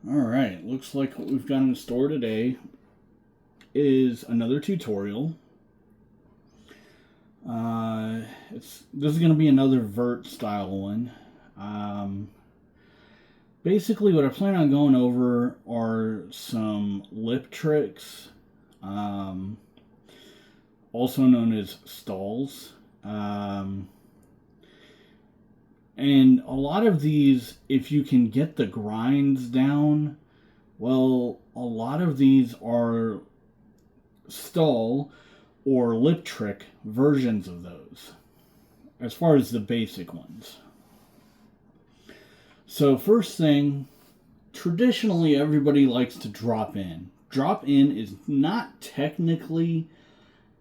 Alright, looks like what we've got in store today is another tutorial. This is going to be another vert style one. Basically what I plan on going over are some lip tricks, also known as stalls. And a lot of these, if you can get the grinds down, well, a lot of these are stall or lip trick versions of those, as far as the basic ones. So first thing, traditionally everybody likes to drop in. Drop in is not technically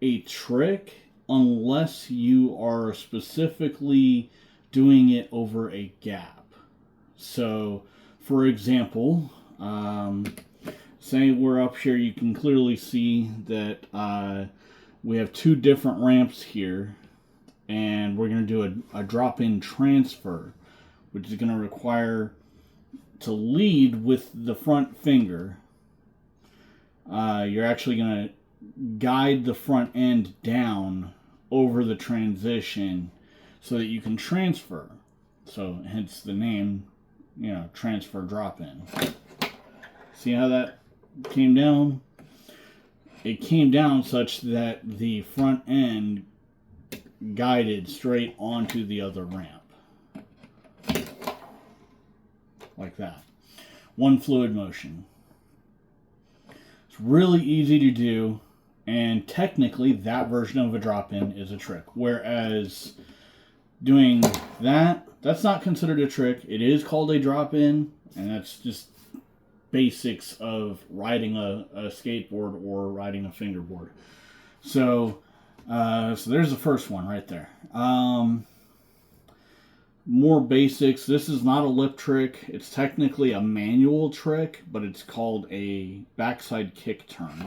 a trick unless you are specifically doing it over a gap. So, for example, say we're up here, you can clearly see that we have two different ramps here, and we're going to do a drop-in transfer, which is going to require to lead with the front finger. You're actually going to guide the front end down over the transition so that you can transfer. So hence the name, transfer drop-in. See how that came down? It came down such that the front end guided straight onto the other ramp. Like that. One fluid motion. It's really easy to do, and technically that version of a drop-in is a trick. Whereas doing that's not considered a trick. It is called a drop-in, and that's just basics of riding a skateboard or riding a fingerboard. So there's the first one right there. More basics. This is not a lip trick. It's technically a manual trick, but it's called a backside kick turn.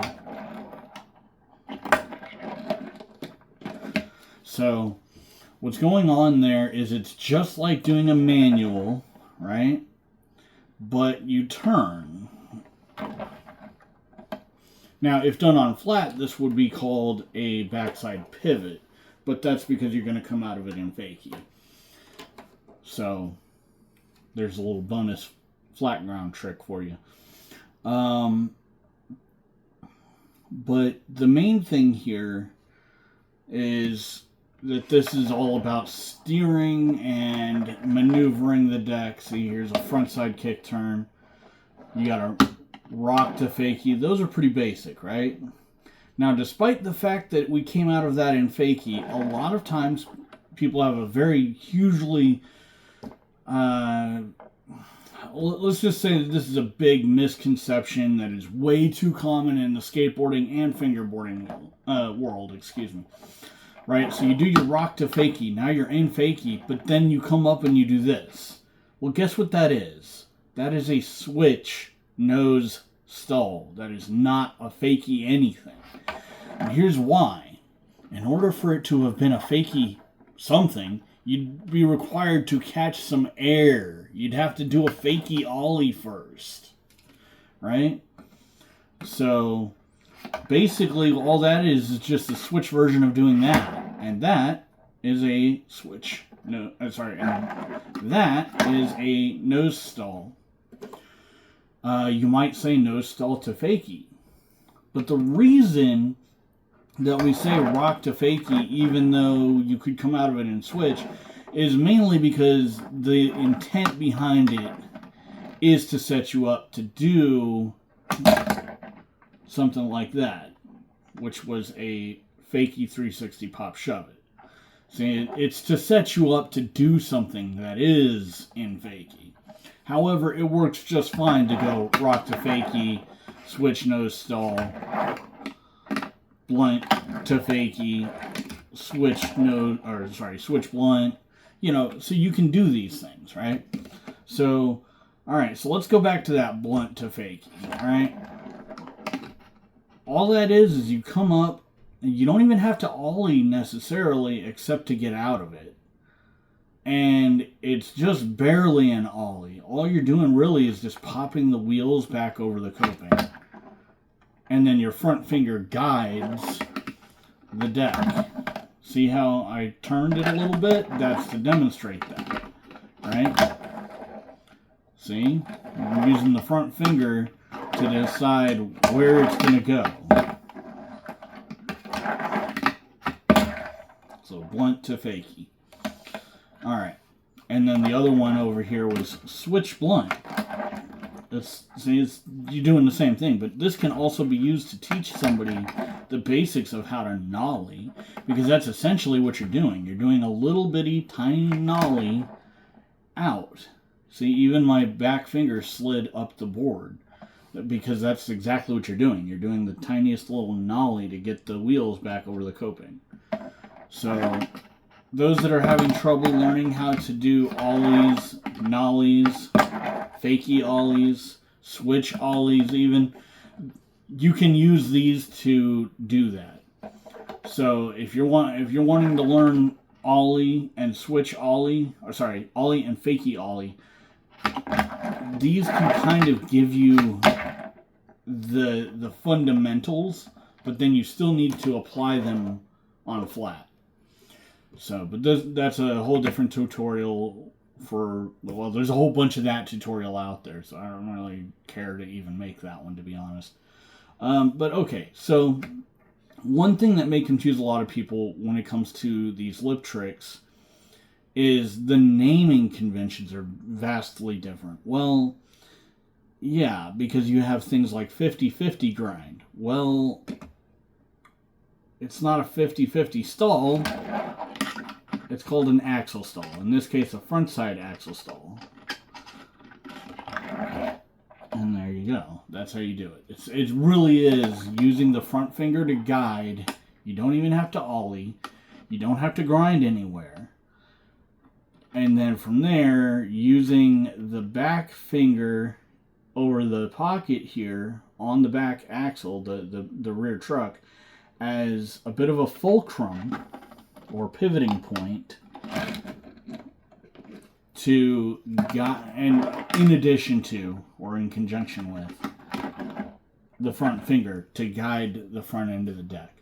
So what's going on there is it's just like doing a manual, right? But you turn. Now, if done on flat, this would be called a backside pivot, but that's because you're going to come out of it in fakie. So there's a little bonus flat ground trick for you. But the main thing here is that this is all about steering and maneuvering the deck. See, here's a frontside kick turn. You got a rock to fakie. Those are pretty basic, right? Now, despite the fact that we came out of that in fakie, a lot of times people have a very hugely let's just say that this is a big misconception that is way too common in the skateboarding and fingerboarding world, right? So you do your rock to fakie, now you're in fakie, but then you come up and you do this. Well, guess what that is? That is a switch nose stall. That is not a fakie anything. And here's why. In order for it to have been a fakie something, you'd be required to catch some air. You'd have to do a fakie ollie first, right? So basically all that is just a switch version of doing that. And that is a switch. And that is a nose stall. You might say nose stall to fakie. But the reason that we say rock to fakie, even though you could come out of it and switch, is mainly because the intent behind it is to set you up to do something like that, which was a fakie 360 pop shove it. See, it's to set you up to do something that is in fakie. However, it works just fine to go rock to fakie, switch nose stall, blunt to fakie, switch blunt, so you can do these things, right? So, alright, so let's go back to that blunt to fakie, alright? All that is you come up, and you don't even have to ollie necessarily except to get out of it. and it's just barely an ollie. All you're doing really is just popping the wheels back over the coping. And then your front finger guides the deck. See how I turned it a little bit? That's to demonstrate that, right? See? I'm using the front finger to decide where it's going to go. So blunt to fakie. Alright. And then the other one over here was switch blunt. You're doing the same thing, but this can also be used to teach somebody the basics of how to nollie, because that's essentially what you're doing. You're doing a little bitty tiny nollie out. See, even my back finger slid up the board, because that's exactly what you're doing. You're doing the tiniest little nollie to get the wheels back over the coping. So those that are having trouble learning how to do ollies, nollies, fakie ollies, switch ollies even, you can use these to do that. So if you're wanting to learn ollie and switch ollie, or sorry, ollie and fakie ollie, these can kind of give you the fundamentals, but then you still need to apply them on flat. So, but that's a whole different tutorial for, well, there's a whole bunch of that tutorial out there, so I don't really care to even make that one, to be honest. But okay, so one thing that may confuse a lot of people when it comes to these lip tricks is the naming conventions are vastly different. Well, yeah, because you have things like 50-50 grind. Well, it's not a 50-50 stall. It's called an axle stall. In this case, a front side axle stall. And there you go. That's how you do it. It really is using the front finger to guide. You don't even have to ollie. You don't have to grind anywhere. And then from there, using the back finger over the pocket here on the back axle, the rear truck, as a bit of a fulcrum or pivoting point to and in addition to, or in conjunction with, the front finger to guide the front end of the deck.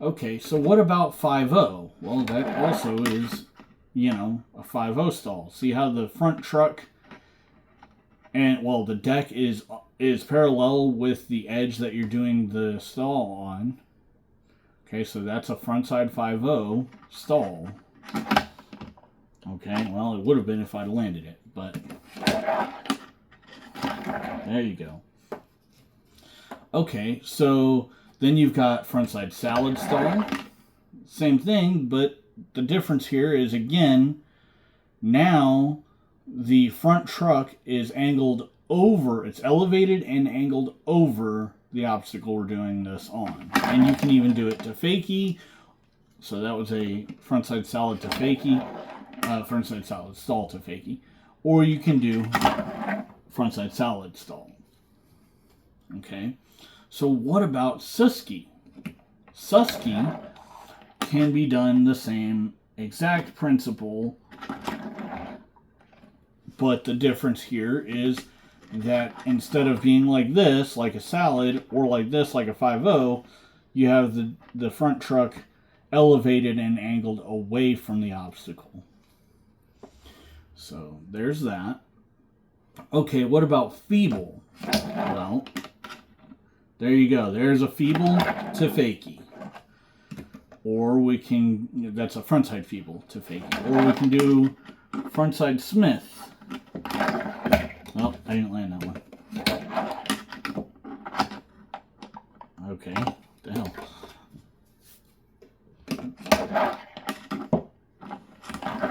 Okay, so what about 5-0? Well, that also is, a 5-0 stall. See how the front truck and, well, the deck is parallel with the edge that you're doing the stall on. Okay, so that's a frontside 5-0 stall. Okay, well, it would have been if I'd landed it, but there you go. Okay, so then you've got frontside salad stall. Same thing, but the difference here is, again, now the front truck is angled over, it's elevated and angled over the obstacle we're doing this on. And you can even do it to fakie. So that was a frontside salad to fakie, frontside salad stall to fakie. Or you can do frontside salad stall. Okay. So what about Suski? Suski can be done the same exact principle, but the difference here is that instead of being like this, like a salad, or like this, like a 5-0, you have the front truck elevated and angled away from the obstacle. So there's that. Okay, what about feeble? Well, there you go. There's a feeble to fakie. Or we can, that's a frontside feeble to fakie. Or we can do frontside Smith. Well, I didn't land that one. Okay, what the hell?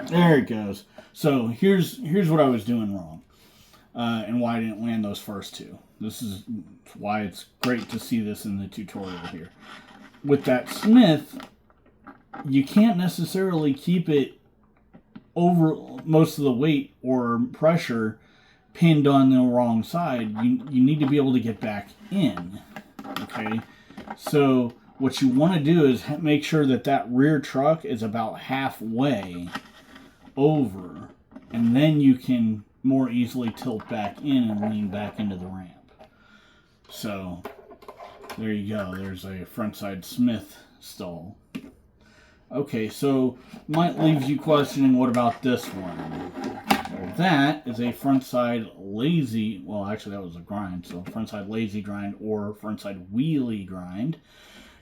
There it goes. So here's what I was doing wrong, and why I didn't land those first two. This is why it's great to see this in the tutorial here. With that Smith, you can't necessarily keep it over most of the weight or pressure pinned on the wrong side. You need to be able to get back in. Okay, so what you want to do is make sure that rear truck is about halfway over, and then you can more easily tilt back in and lean back into the ramp. So there you go. There's a frontside Smith stall. Okay, so might leave you questioning, what about this one? Well, that is a frontside lazy, well, actually that was a grind, so frontside lazy grind or frontside wheelie grind.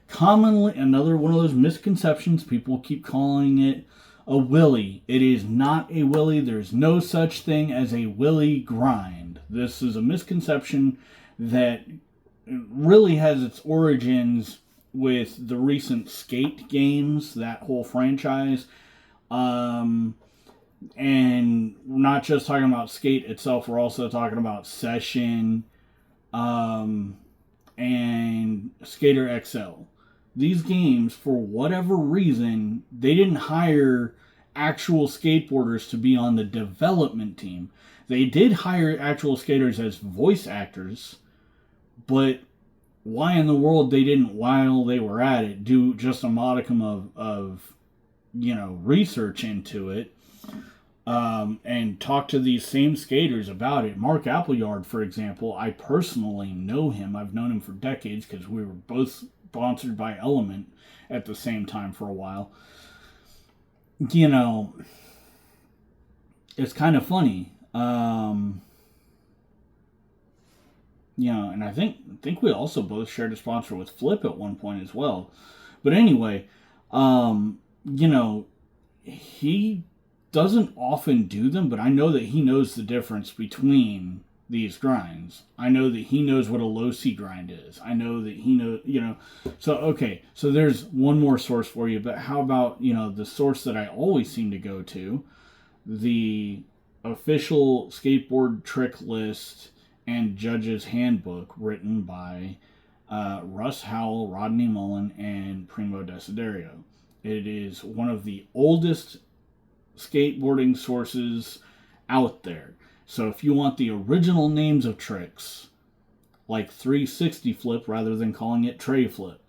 Commonly, another one of those misconceptions, people keep calling it a wheelie. It is not a wheelie. There's no such thing as a wheelie grind. This is a misconception that really has its origins with the recent Skate games, that whole franchise. And we're not just talking about Skate itself, we're also talking about Session and Skater XL. These games, for whatever reason, they didn't hire actual skateboarders to be on the development team. They did hire actual skaters as voice actors, but why in the world they didn't, while they were at it, do just a modicum of research into it, and talk to these same skaters about it. Mark Appleyard, for example, I personally know him. I've known him for decades because we were both sponsored by Element at the same time for a while. It's kind of funny. And I think we also both shared a sponsor with Flip at one point as well. But anyway, he doesn't often do them, but I know that he knows the difference between these grinds. I know that he knows what a low C grind is. I know that he knows, So, okay, so there's one more source for you, but how about, the source that I always seem to go to, the official skateboard trick list and judge's handbook written by Russ Howell, Rodney Mullen, and Primo Desiderio. It is one of the oldest skateboarding sources out there. So if you want the original names of tricks, like 360 flip rather than calling it tray flip,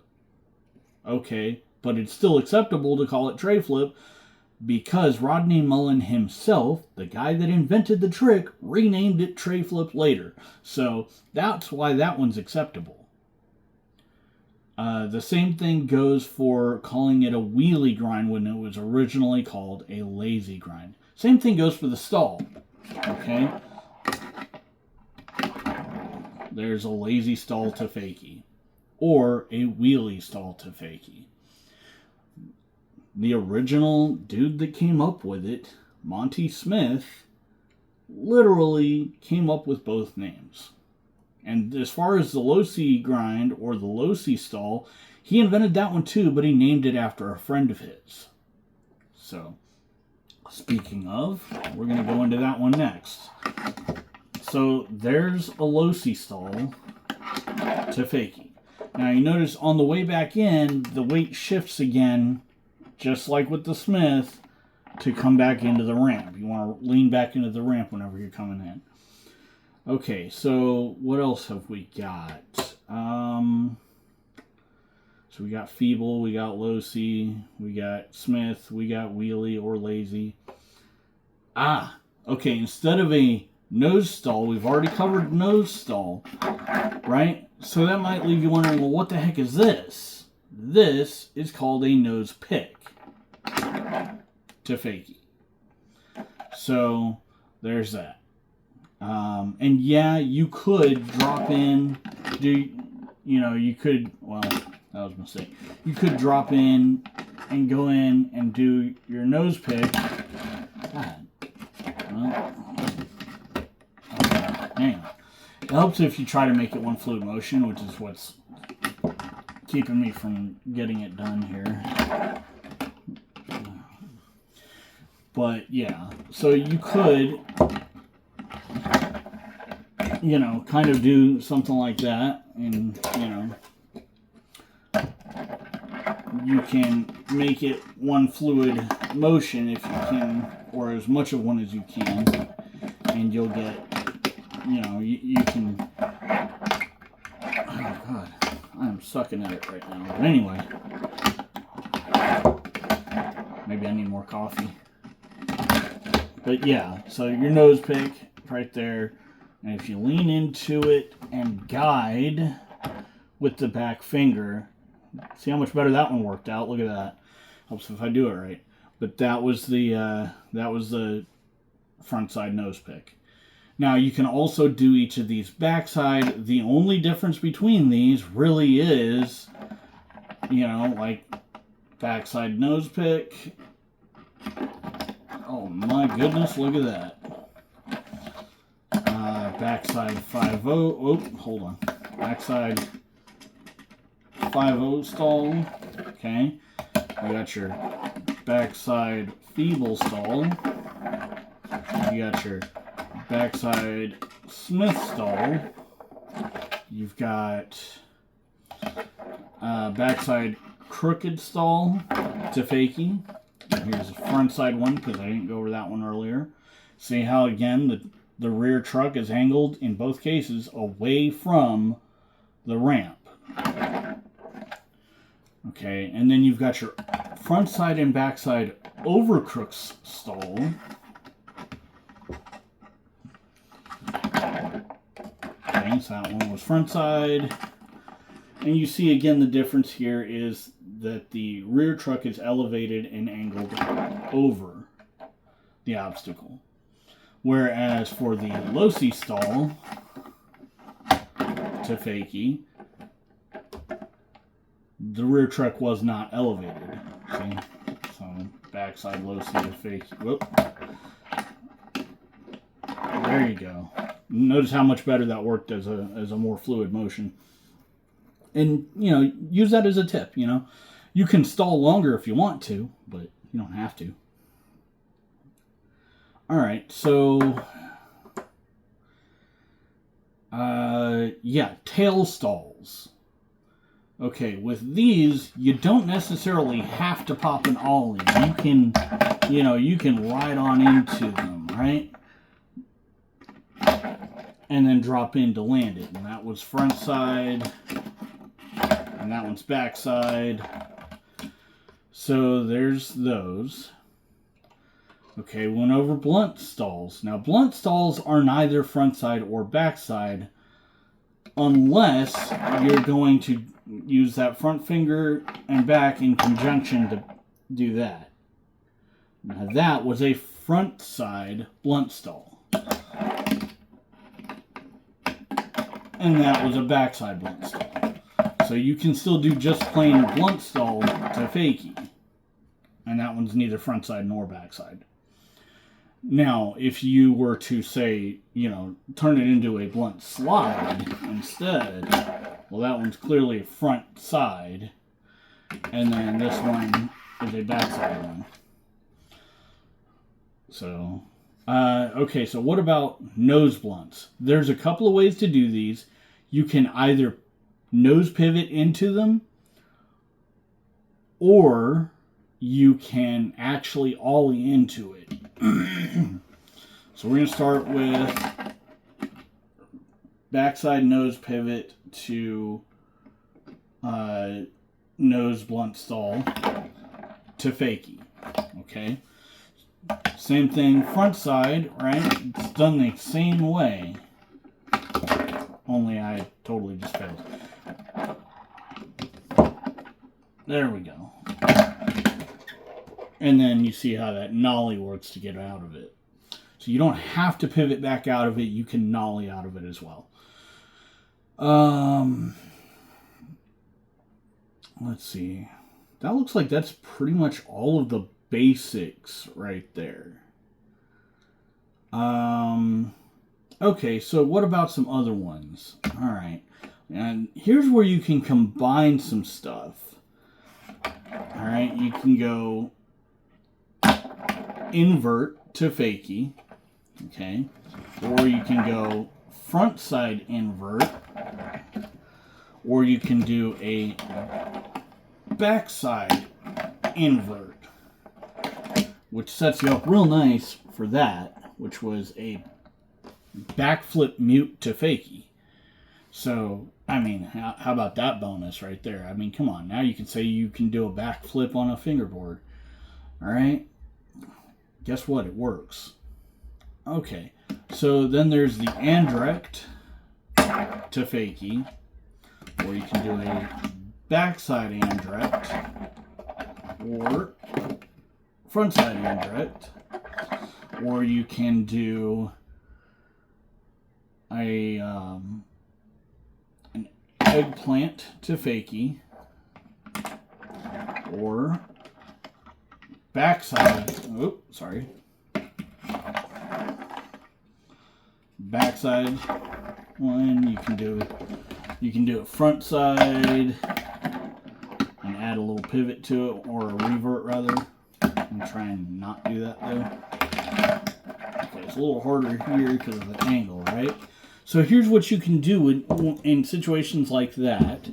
okay, but it's still acceptable to call it tray flip because Rodney Mullen himself, the guy that invented the trick, renamed it tray flip later. So that's why that one's acceptable. The same thing goes for calling it a wheelie grind when it was originally called a lazy grind. Same thing goes for the stall. Okay? There's a lazy stall to fakie. Or a wheelie stall to fakie. The original dude that came up with it, Monty Smith, literally came up with both names. And as far as the low C grind or the low C stall, he invented that one too, but he named it after a friend of his. So, speaking of, we're going to go into that one next. So, there's a low C stall to fakie. Now, you notice on the way back in, the weight shifts again, just like with the Smith, to come back into the ramp. You want to lean back into the ramp whenever you're coming in. Okay, so what else have we got? So we got feeble, we got low C, we got Smith, we got wheelie or lazy. Okay, instead of a nose stall, we've already covered nose stall, right? So that might leave you wondering, well, what the heck is this? This is called a nose pick to fakie. So there's that. And yeah, you could drop in, you could, well, that was a mistake. You could drop in and go in and do your nose pick. God. Well, hang on. It helps if you try to make it one fluid motion, which is what's keeping me from getting it done here. But yeah, so you could, kind of do something like that, and, you can make it one fluid motion if you can, or as much of one as you can, and you'll get, you can, oh God, I am sucking at it right now. But anyway, maybe I need more coffee. But yeah, so your nose pick right there. And if you lean into it and guide with the back finger, see how much better that one worked out. Look at that. Helps if I do it right. But that was the front side nose pick. Now you can also do each of these backside. The only difference between these really is, like backside nose pick. Oh my goodness, look at that. Backside 5-0. Oh, hold on. Backside 5-0 stall. Okay. You got your backside feeble stall. You got your backside Smith stall. You've got backside crooked stall to fakie. Here's a front side one because I didn't go over that one earlier. See how again the rear truck is angled in both cases away from the ramp. Okay, and then you've got your front side and backside over crooks stall. Okay, so that one was front side. And you see again the difference here is that the rear truck is elevated and angled over the obstacle. Whereas for the low-C stall to fakie, the rear truck was not elevated. See? So backside low-C to fakie. Whoop. There you go. Notice how much better that worked as a more fluid motion. And, use that as a tip, You can stall longer if you want to, but you don't have to. All right, so, tail stalls. Okay, with these, you don't necessarily have to pop an ollie. You can, you can ride on into them, right? And then drop in to land it. And that was front side. And that one's backside. So there's those. Okay, went over blunt stalls. Now, blunt stalls are neither front side or backside unless you're going to use that front finger and back in conjunction to do that. Now, that was a front side blunt stall. And that was a backside blunt stall. So you can still do just plain blunt stall to fakie. And that one's neither front side nor backside. Now, if you were to say, turn it into a blunt slide instead, well, that one's clearly a front side. And then this one is a backside one. So, okay, so what about nose blunts? There's a couple of ways to do these. You can either nose pivot into them, or you can actually ollie into it. So we're going to start with backside nose pivot to nose blunt stall to fakie. Okay. Same thing front side, right? It's done the same way. Only I totally just failed. There we go. And then you see how that nollie works to get out of it. So you don't have to pivot back out of it. You can nollie out of it as well. Let's see. That looks like that's pretty much all of the basics right there. Okay, so what about some other ones? All right. And here's where you can combine some stuff. All right, you can go invert to fakie, okay? Or you can go front side invert, or you can do a backside invert, which sets you up real nice for that, which was a backflip mute to fakie. So, I mean, how about that bonus right there? I mean, come on. Now you can say you can do a backflip on a fingerboard. All right? Guess what? It works. Okay, so then there's the indirect to fakie, or you can do a backside indirect, or frontside indirect, or you can do an eggplant to fakie, or backside. Oh, sorry. Backside one. You can do it front side and add a little pivot to it, or a revert rather. I'm trying not do that though. Okay, it's a little harder here because of the angle, right? So here's what you can do in situations like that.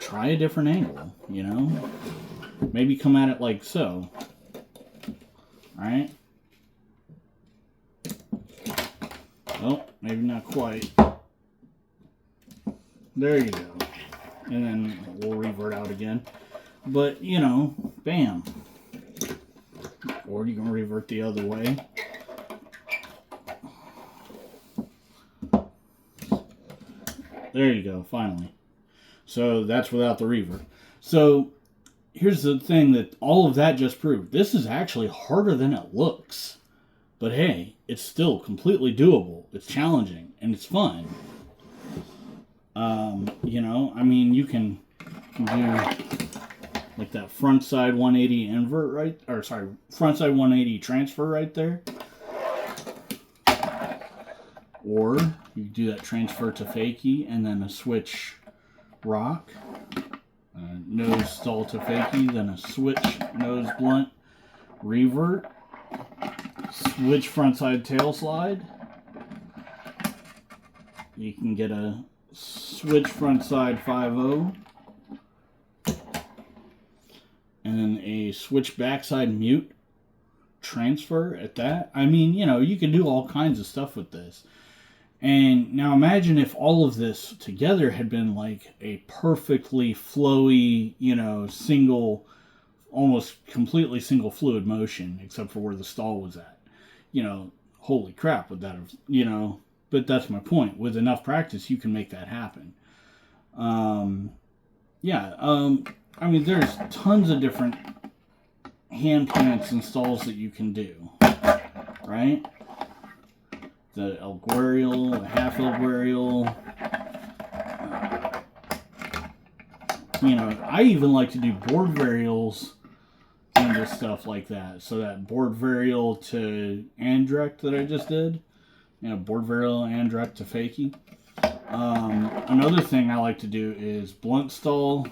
Try a different angle, you know? Maybe come at it like so. Alright? Oh, maybe not quite. There you go. And then we'll revert out again. But, you know, bam. Or you can revert the other way. There you go, finally. So that's without the revert. So here's the thing that all of that just proved. This is actually harder than it looks. But hey, it's still completely doable. It's challenging and it's fun. You know, I mean, you can do like that front side 180 invert right, or sorry, front side 180 transfer right there. Or you do that transfer to fakie and then a switch rock, nose stall to fakie, then a switch nose blunt, revert, switch frontside tail slide. You can get a switch frontside 5-0, and then a switch backside mute transfer at that. I mean, you know, you can do all kinds of stuff with this. And now imagine if all of this together had been like a perfectly flowy, you know, single, almost completely single fluid motion, except for where the stall was at. You know, holy crap, would that have, you know, but that's my point. With enough practice, you can make that happen. I mean, there's tons of different hand plants and stalls that you can do, right? The Elguerial, the half Elguerial. You know, I even like to do board varials into stuff like that. So that board varial to Andrect that I just did, you know, board varial Andrect to fakie. Another thing I like to do is blunt stall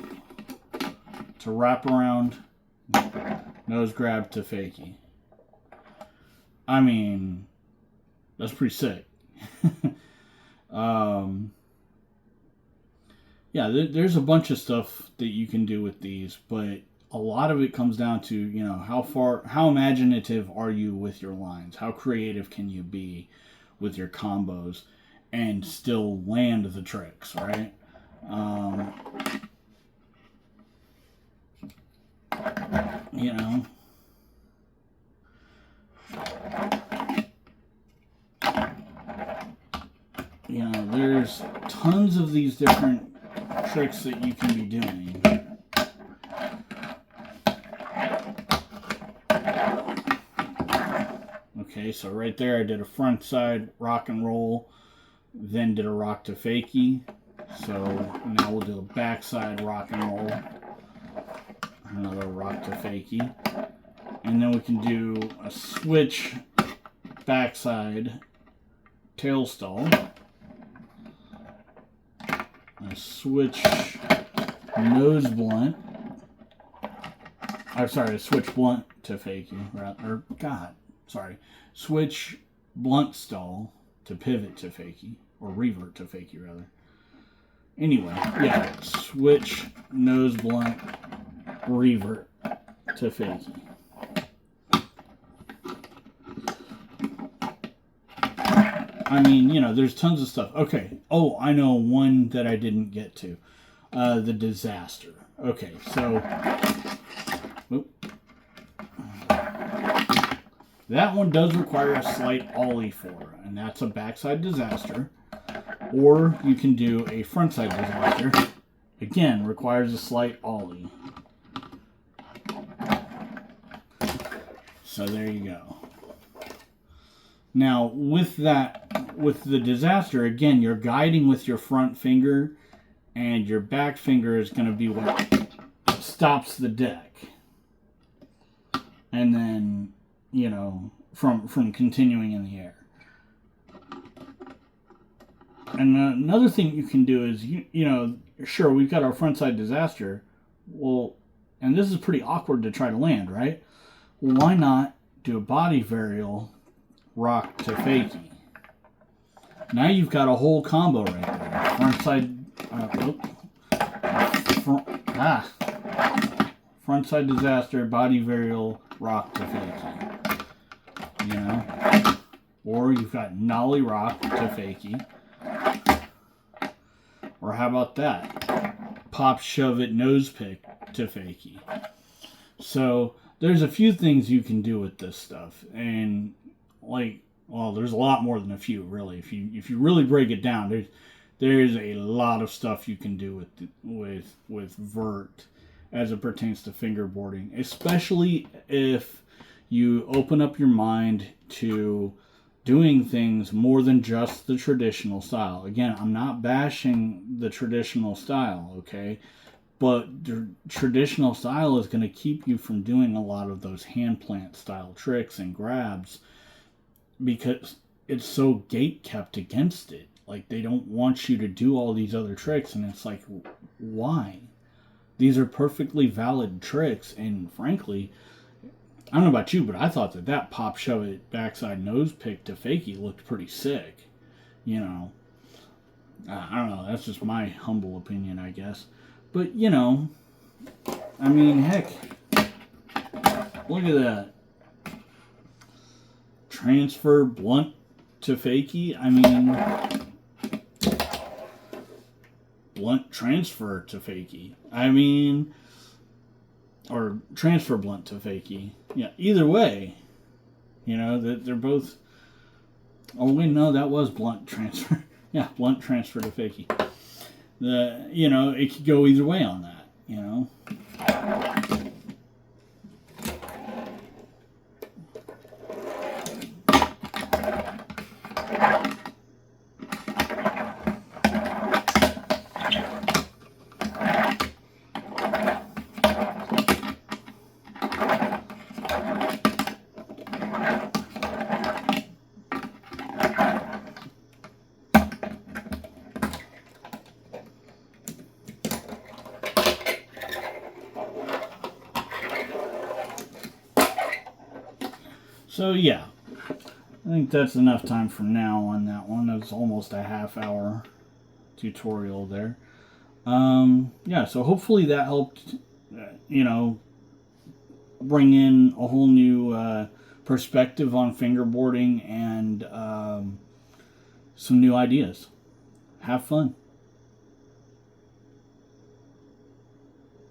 to wrap around, nose grab to fakie. I mean, that's pretty sick. Yeah, there's a bunch of stuff that you can do with these, but a lot of it comes down to, you know, how imaginative are you with your lines? How creative can you be with your combos and still land the tricks, right? You know, there's tons of these different tricks that you can be doing. Okay, so right there I did a front side rock and roll, then did a rock to fakie. So now we'll do a backside rock and roll, another rock to fakie, and then we can do a switch backside tail stall, a switch nose blunt, I'm sorry, a switch blunt to fakie, switch blunt stall to pivot to fakie, or revert to fakie rather. Anyway, yeah, switch nose blunt, revert to fakie. I mean, you know, there's tons of stuff. Okay. Oh, I know one that I didn't get to. The disaster. Okay, so... That one does require a slight ollie for, and that's a backside disaster. Or you can do a frontside disaster. Again, requires a slight ollie. So there you go. Now, with the disaster, again, you're guiding with your front finger, and your back finger is going to be what stops the deck. And then, you know, from continuing in the air. And another thing you can do is, you know, sure, we've got our frontside disaster. Well, and this is pretty awkward to try to land, right? Well, why not do a body varial rock to fakie? Now you've got a whole combo right there. Frontside, frontside disaster, body varial, rock to fakie. You know? Or you've got nollie rock to fakie. Or how about that? Pop, shove it, nose pick to fakie. So there's a few things you can do with this stuff. And like, well, there's a lot more than a few, really. If you really break it down, there's a lot of stuff you can do with vert as it pertains to fingerboarding, especially if you open up your mind to doing things more than just the traditional style. Again, I'm not bashing the traditional style, okay? But the traditional style is going to keep you from doing a lot of those hand plant style tricks and grabs because it's so gate kept against it. Like, they don't want you to do all these other tricks, and it's like, why? These are perfectly valid tricks, and frankly, I don't know about you, but I thought that pop, shove it, backside nose pick to fakie looked pretty sick. You know, I don't know, that's just my humble opinion, I guess. But, you know, I mean, heck, look at that. Transfer blunt to fakie. I mean, blunt transfer to fakie. I mean, or transfer blunt to fakie. Yeah, either way, you know, they're both. Oh wait, no, that was blunt transfer. Yeah, blunt transfer to fakie. You know, it could go either way on that. You know. So yeah, I think that's enough time for now on that one. That's almost a half-hour tutorial there. Yeah, so hopefully that helped, you know, bring in a whole new perspective on fingerboarding and some new ideas. Have fun.